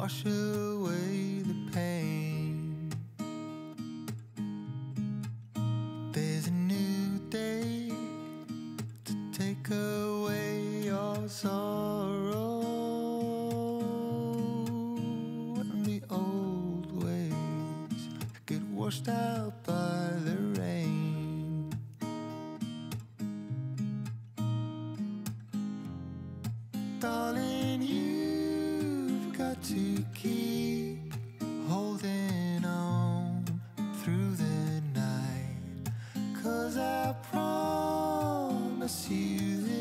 wash away the pain. There's a new day to take away your sorrow, and the old ways get washed out by the rain. Darling, you've got to keep holding on through the night, 'cause I promise you this: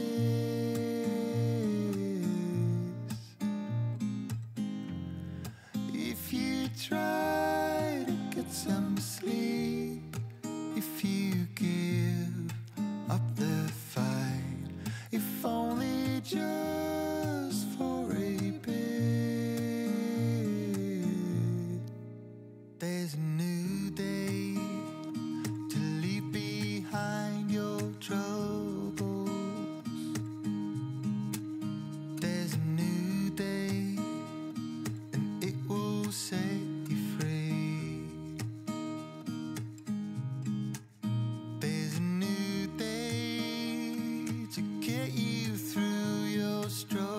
if you try to get some sleep, if you give up the fight, if only just for a bit, there's a new day to leave behind your troubles. There's a new day, and it will set you free. There's a new day to get you through your struggles.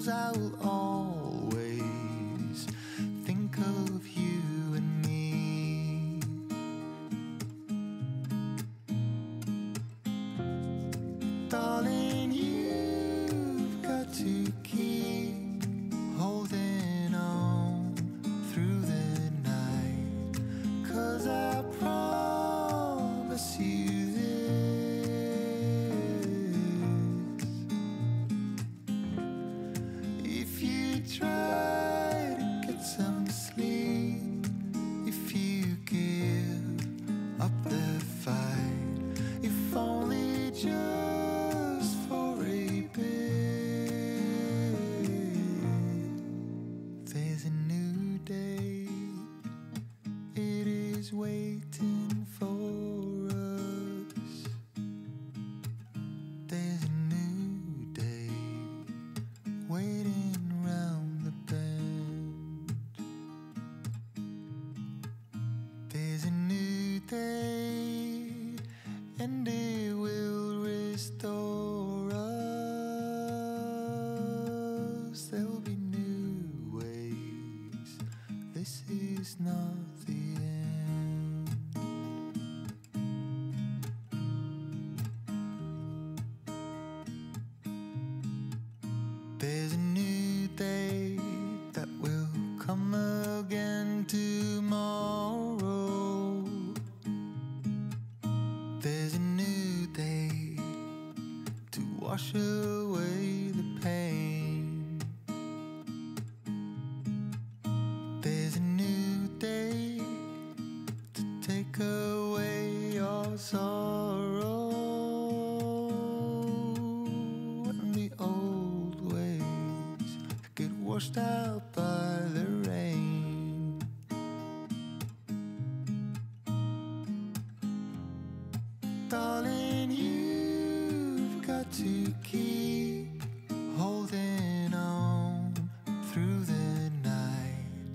I will always think of you and me. Darling, you've got to keep holding on through the night, 'cause I promise you this: if you try to get some sleep, if you give up the fight, if only just for a bit, there's a new day. It is waiting for us. There's a new day waiting round the bend. There's a new day, and it will restore us. There'll be new ways. This is not the end. There's a new day that will come again tomorrow. There's a new day to wash away the pain. There's a new day to take away your sorrow, and the old ways get washed out by the rain. Darling, you've got to keep holding on through the night,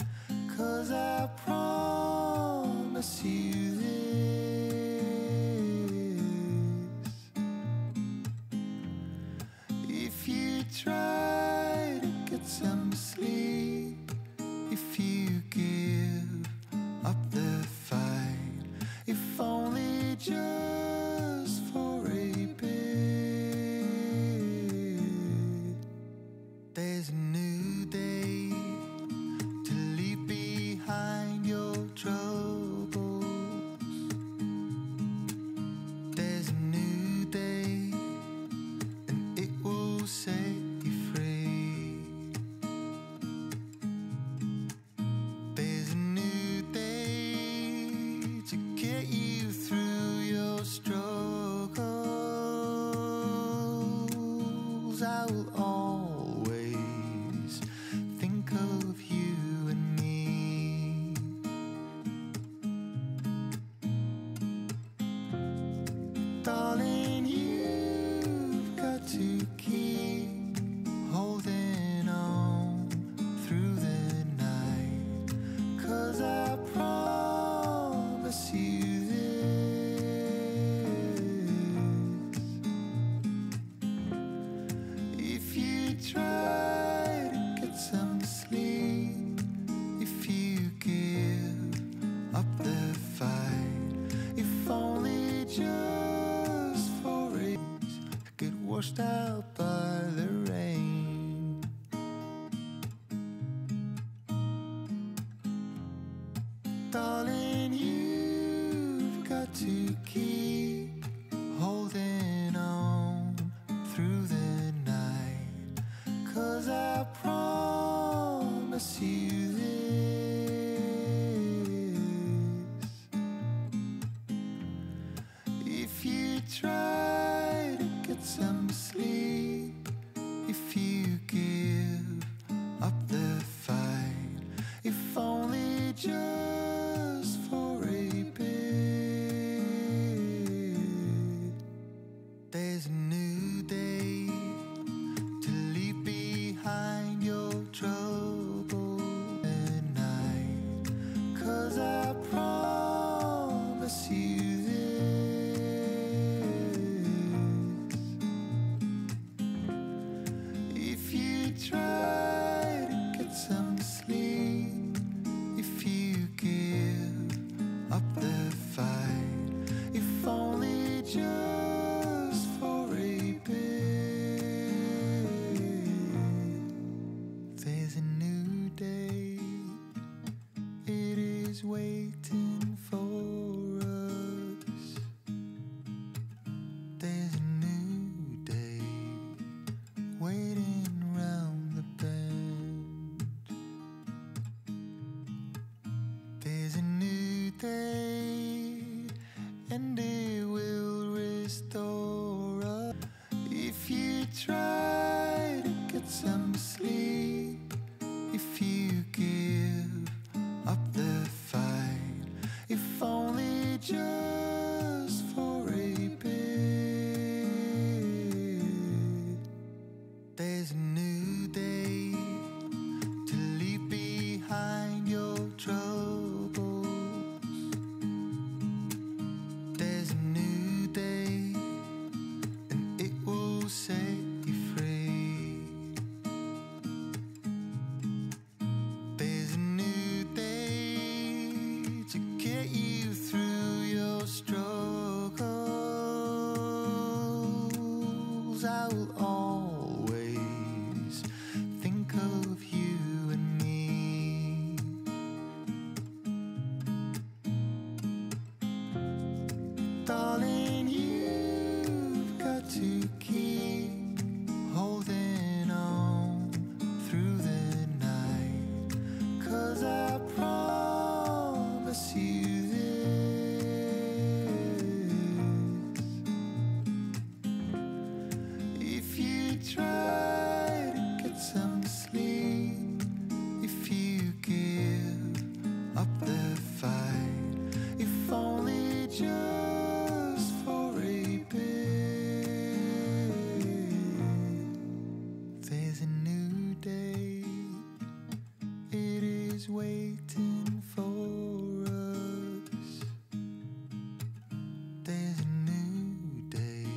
'cause I promise you this: if you try to get some sleep, if you give up the fight, if only just for a bit, there's a new day to leave behind your troubles. There's a new day, and it will set you free. There's a new day to get you through your struggles. I will always think of you and me. Darling, you've got to keep holding just for rays get washed out by the rain. Darling, you've got to keep holding on through the night, 'cause I promise you this: if you try to get some sleep, if you give up the fight, if only just for a bit, there's a new day to leave behind your trouble at night, 'cause I promise you this: if you try to get some sleep, if you give up the fight, if only just for a bit, there's a new day. It is waiting for us. There's a new day waiting round the bend. There's a new day, and it will restore us. If you try to get some sleep, if you give up the fight, if only just for a bit, there's a new day to leave behind your troubles. There's a new day, and it will set you free. There's a new day to get you through your struggles. I will always think of you and me. Darling, you've got to keep holding on through the night, 'cause I promise you this: if you try to get some sleep, if you give up the fight, if only just for a bit, there's a new day. It is waiting for us. There's a new day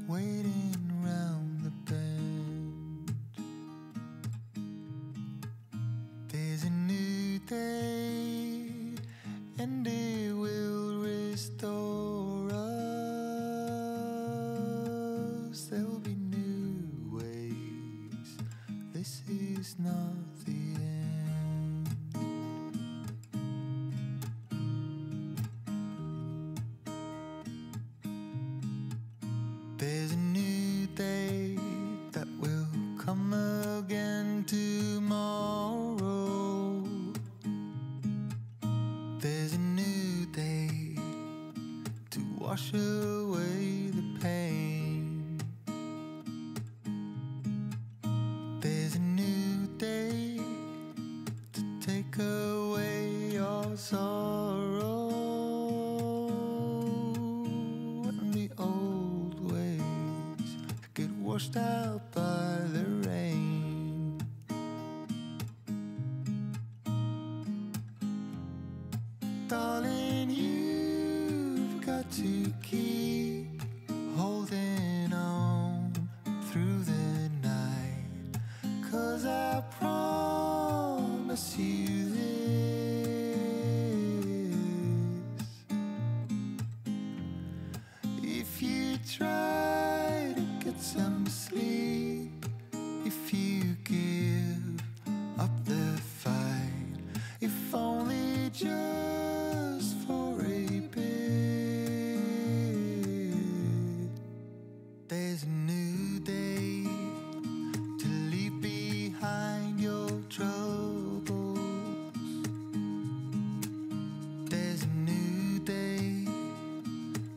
waiting round the bend. There's a new day, and it will restore us. There'll be new ways. This is not the end. There's a new day that will come again tomorrow. There's a new day to wash away the pain. There's a new day to take away your sorrow, and the old ways get washed out by the rain. Darling, you've got to keep holding on through the night, 'cause I promise you this: try to get some sleep, if you give up the fight, if only just for a bit, there's a new day to leave behind your troubles. There's a new day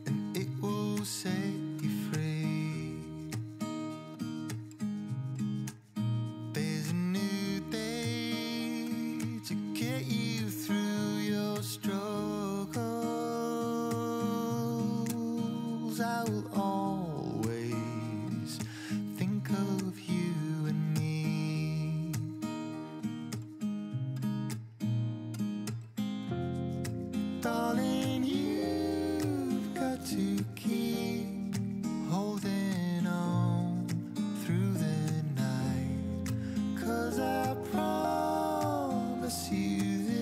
and it will set you free. There's a new day to get you through your struggles. I will always think of you and me. Darling, you've got to keep holding on through the night, 'cause I promise you this: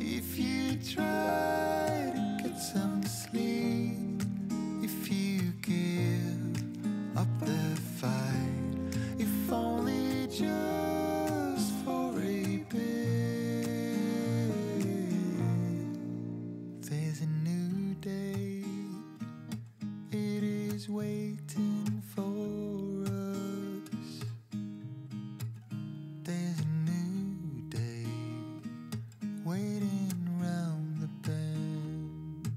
if you try to get some sleep, if you give up the fight, if only just for a bit, there's a new day, it is waiting for us. There's a new day waiting round the bend.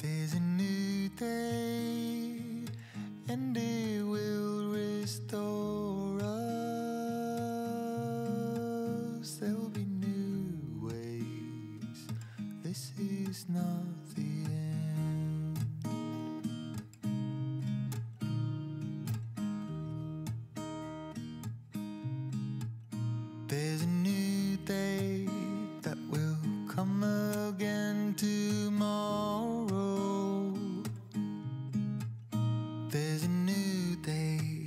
There's a new day and it will restore us. There'll be new ways. This is not the end. There's a new day that will come again tomorrow. There's a new day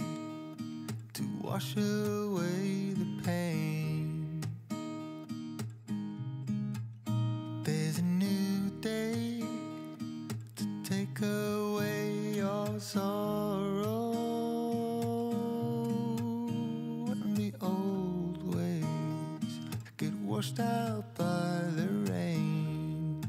to wash away the pain. There's a new day to take away your sorrow, and the old ways get washed out by the rain.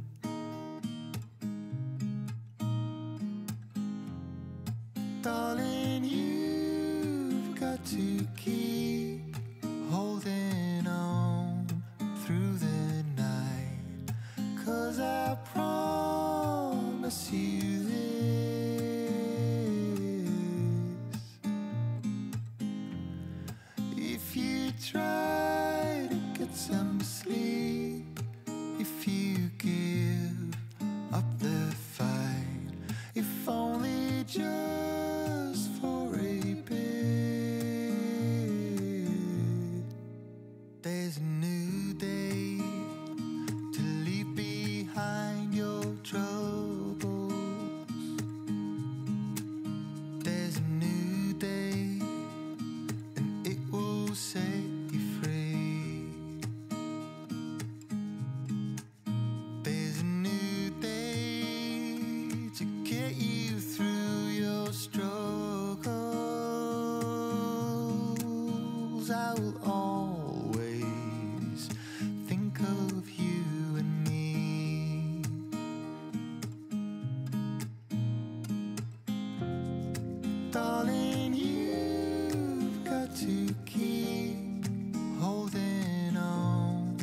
Darling, you've got to keep holding on through the night, 'cause I promise you this: if you try to get some sleep, if you give up the fight, if only just for a bit, there's a new day to leave behind your troubles. There's a new day and it will set you free. There's a new day to get you through your struggles. I will always think of you and me. Darling, you've got to keep holding on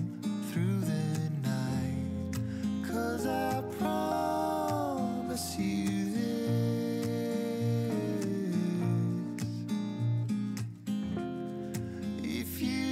through the night, 'cause I promise you this: if you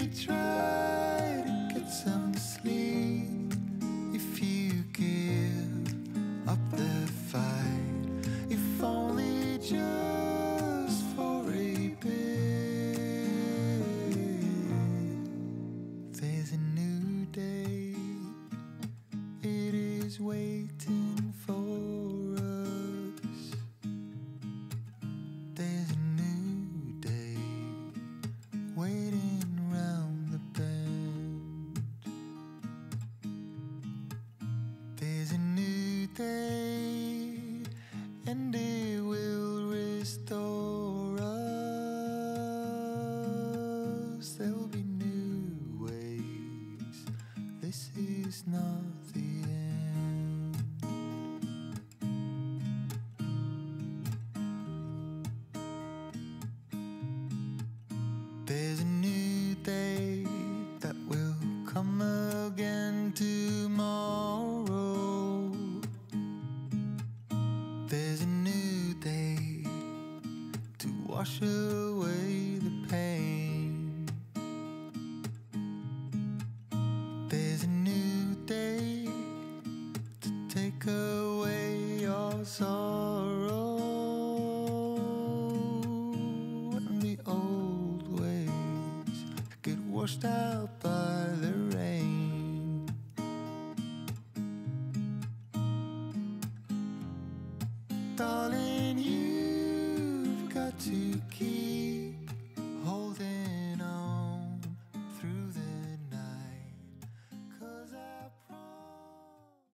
our sorrow and the old ways get washed out by the rain.